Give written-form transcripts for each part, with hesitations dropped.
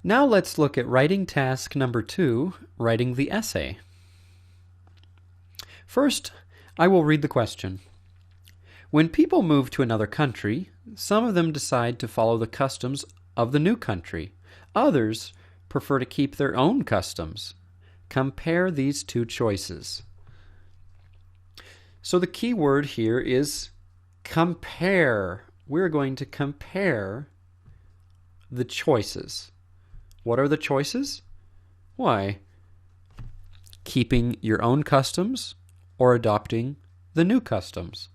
Now let's look at writing task number 2, writing the essay. First, I will read the question. When people move to another country, some of them decide to follow the customs of the new country. Others prefer to keep their own customs. Compare these two choices. So the key word here is compare. We're going to compare the choices. What are the choices? Why? Keeping your own customs or adopting the new customs.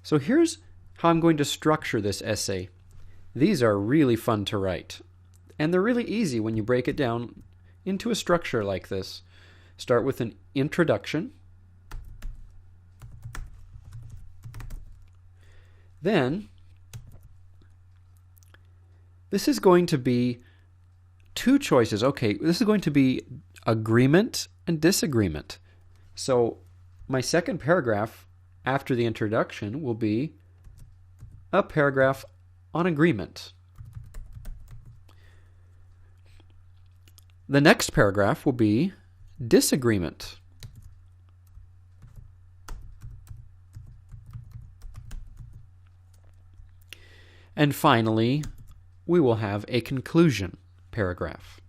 So here's how I'm going to structure this essay. These are really fun to write. And they're really easy when you break it down into a structure like this. Start with an introduction. Then, this is going to be two choices. Okay, this is going to be agreement and disagreement. So my second paragraph after the introduction will be a paragraph on agreement. The next paragraph will be disagreement. And finally, we will have a conclusion paragraph.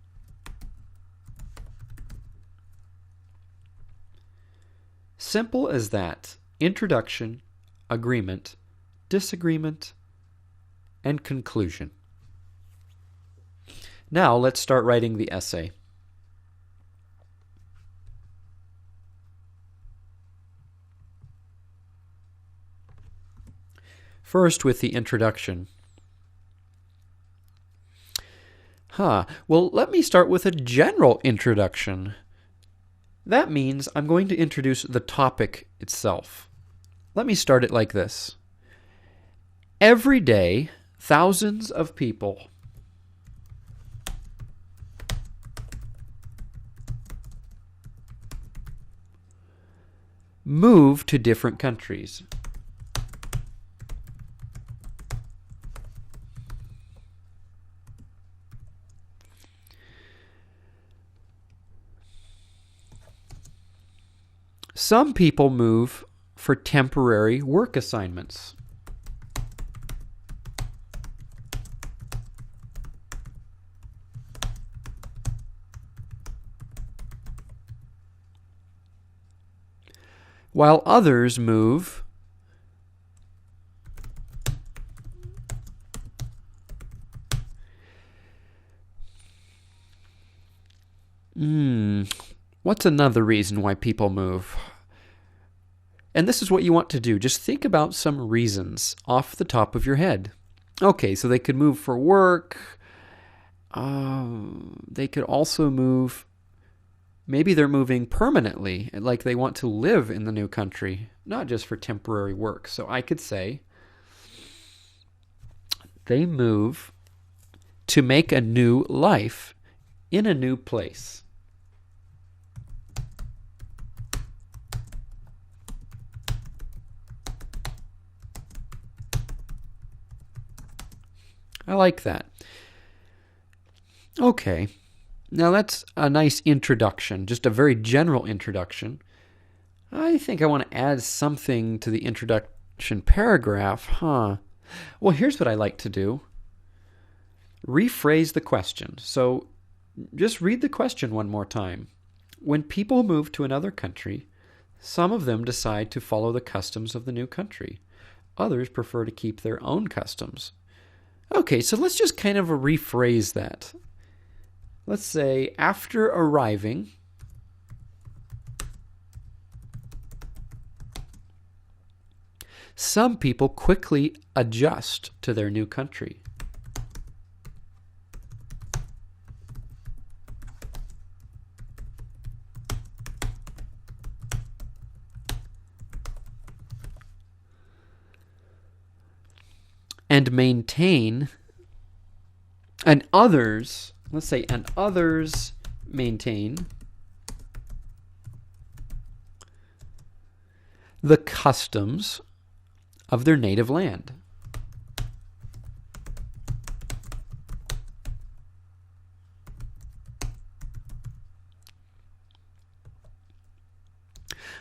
Simple as that. Introduction, agreement, disagreement, and conclusion. Now let's start writing the essay. First, with the introduction. Well, let me start with a general introduction. That means I'm going to introduce the topic itself. Let me start it like this. Every day, thousands of people move to different countries. Some people move for temporary work assignments. While others move what's another reason why people move? And this is what you want to do. Just think about some reasons off the top of your head. Okay, so they could move for work. They could also move, maybe they're moving permanently, like they want to live in the new country, not just for temporary work. So I could say, they move to make a new life in a new place. I like that. Okay, now that's a nice introduction, just a very general introduction. I think I want to add something to the introduction paragraph, Well, here's what I like to do. Rephrase the question. So just read the question one more time. When people move to another country, some of them decide to follow the customs of the new country. Others prefer to keep their own customs. Okay, so let's just kind of rephrase that. Let's say, after arriving, some people quickly adjust to their new country. And maintain, and others, let's say, and others maintain the customs of their native land.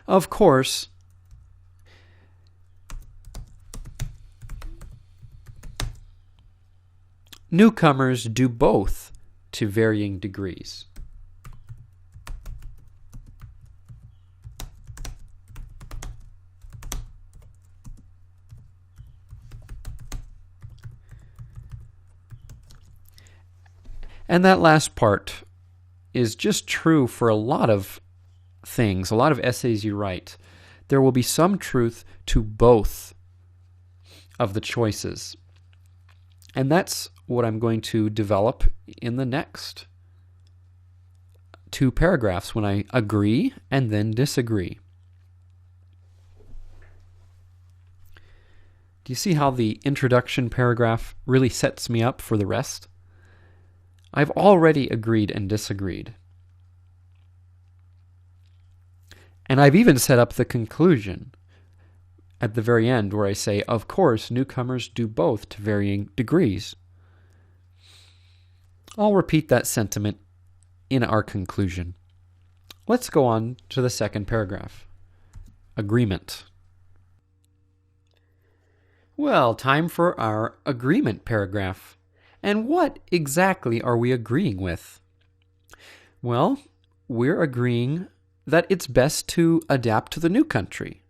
Of course, newcomers do both to varying degrees. And that last part is just true for a lot of things, a lot of essays you write. There will be some truth to both of the choices. And that's what I'm going to develop in the next 2 paragraphs when I agree and then disagree. Do you see how the introduction paragraph really sets me up for the rest? I've already agreed and disagreed. And I've even set up the conclusion at the very end where I say, of course, newcomers do both to varying degrees. I'll repeat that sentiment in our conclusion. Let's go on to the second paragraph. Agreement. Well, time for our agreement paragraph. And what exactly are we agreeing with? Well, we're agreeing that it's best to adapt to the new country.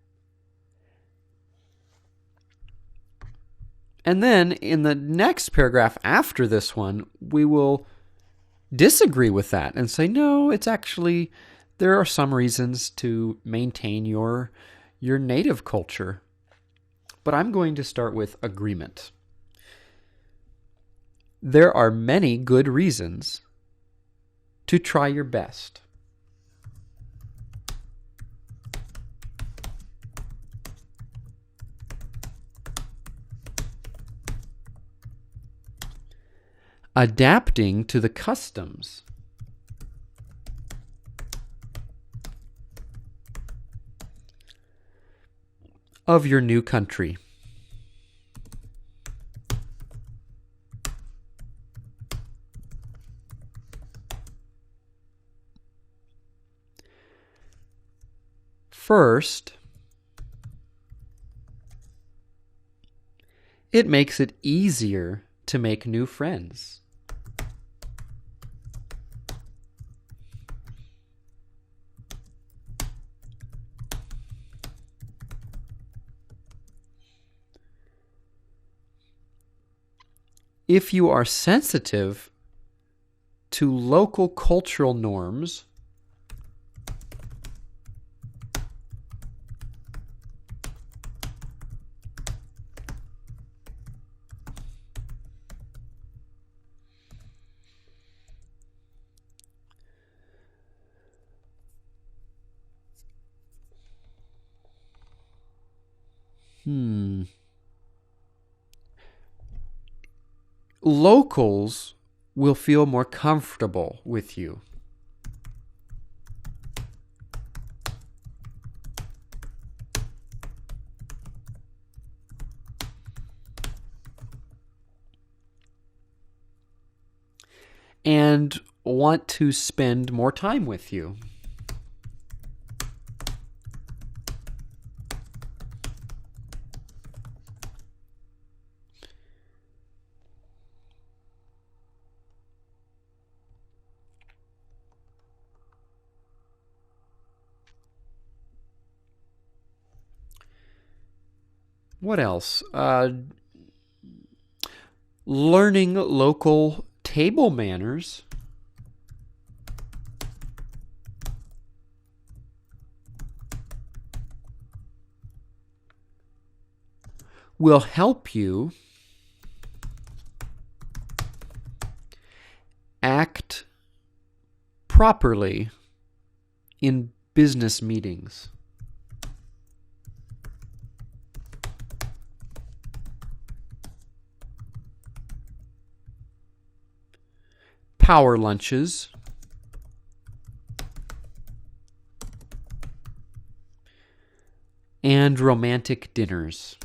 And then in the next paragraph after this one, we will disagree with that and say, no, it's actually, there are some reasons to maintain your native culture. But I'm going to start with agreement. There are many good reasons to try your best. Adapting to the customs of your new country. First, it makes it easier to make new friends. If you are sensitive to local cultural norms, locals will feel more comfortable with you. And want to spend more time with you. What else? Learning local table manners will help you act properly in business meetings. Power lunches, and romantic dinners.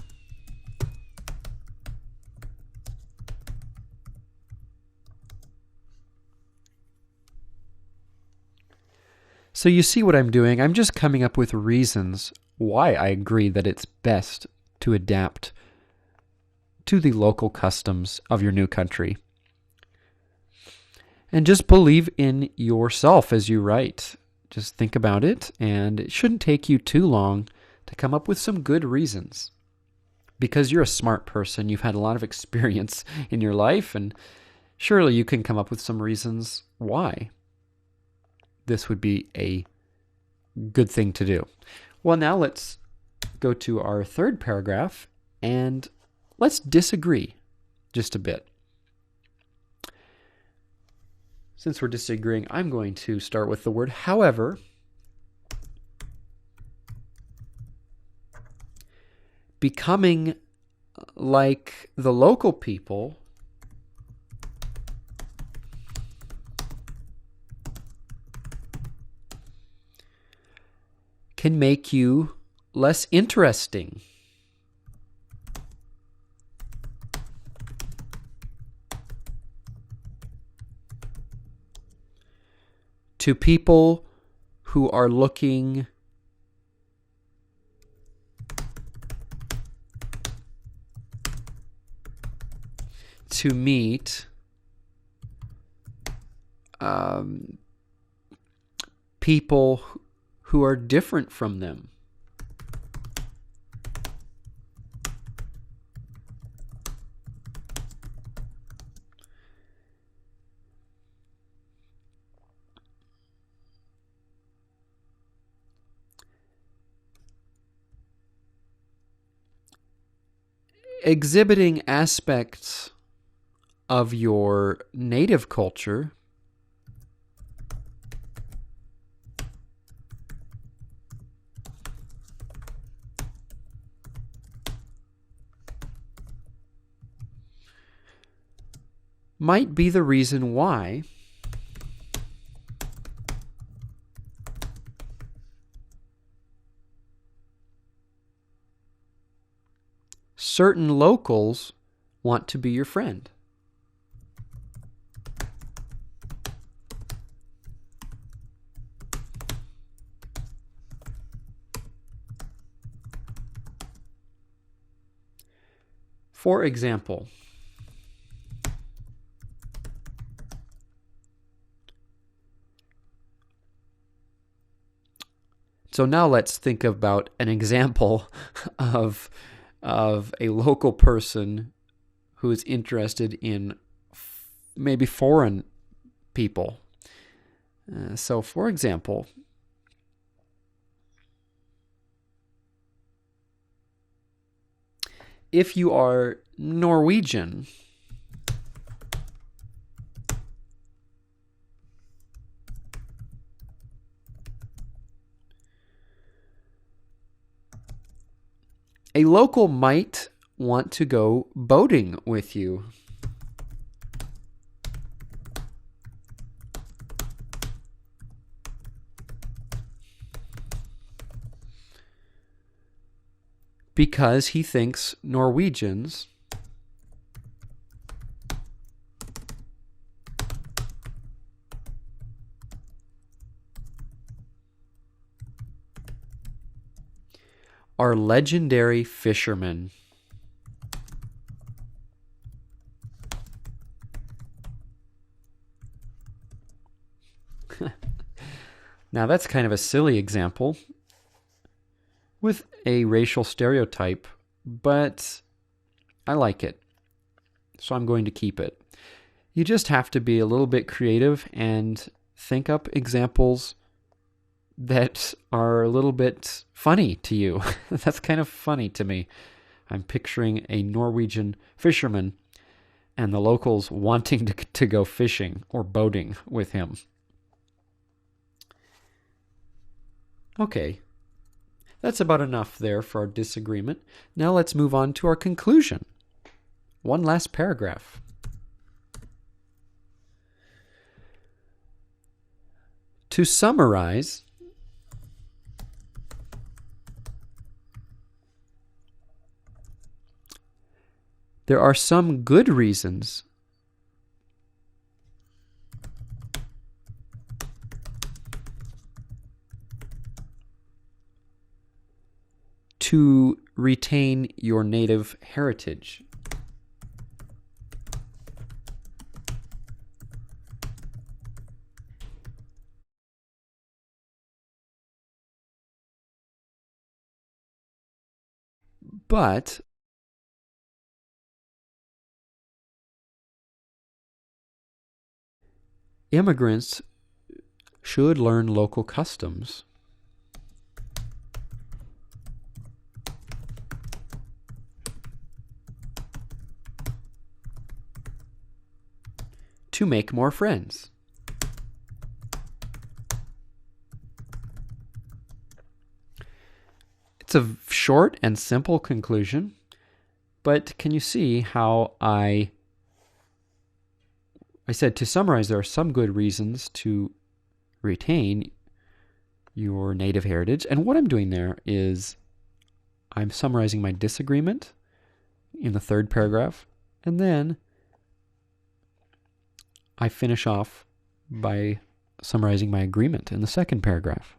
So you see what I'm doing? I'm just coming up with reasons why I agree that it's best to adapt to the local customs of your new country. And just believe in yourself as you write. Just think about it, and it shouldn't take you too long to come up with some good reasons. Because you're a smart person, you've had a lot of experience in your life, and surely you can come up with some reasons why this would be a good thing to do. Well, now let's go to our third paragraph, and let's disagree just a bit. Since we're disagreeing, I'm going to start with the word however. Becoming like the local people can make you less interesting. To people who are looking to meet people who are different from them. Exhibiting aspects of your native culture might be the reason why certain locals want to be your friend. For example, so now let's think about an example of a local person who is interested in maybe foreign people. So, for example, if you are Norwegian, a local might want to go boating with you. Because he thinks Norwegians are legendary fishermen. Now that's kind of a silly example with a racial stereotype, but I like it, so I'm going to keep it. You just have to be a little bit creative and think up examples that are a little bit funny to you. That's kind of funny to me. I'm picturing a Norwegian fisherman and the locals wanting to go fishing or boating with him. Okay, that's about enough there for our disagreement. Now let's move on to our conclusion. One last paragraph. To summarize, there are some good reasons to retain your native heritage. But immigrants should learn local customs. To make more friends. It's a short and simple conclusion, but can you see how I said to summarize, there are some good reasons to retain your native heritage. And what I'm doing there is I'm summarizing my disagreement in the third paragraph, and then I finish off by summarizing my agreement in the second paragraph.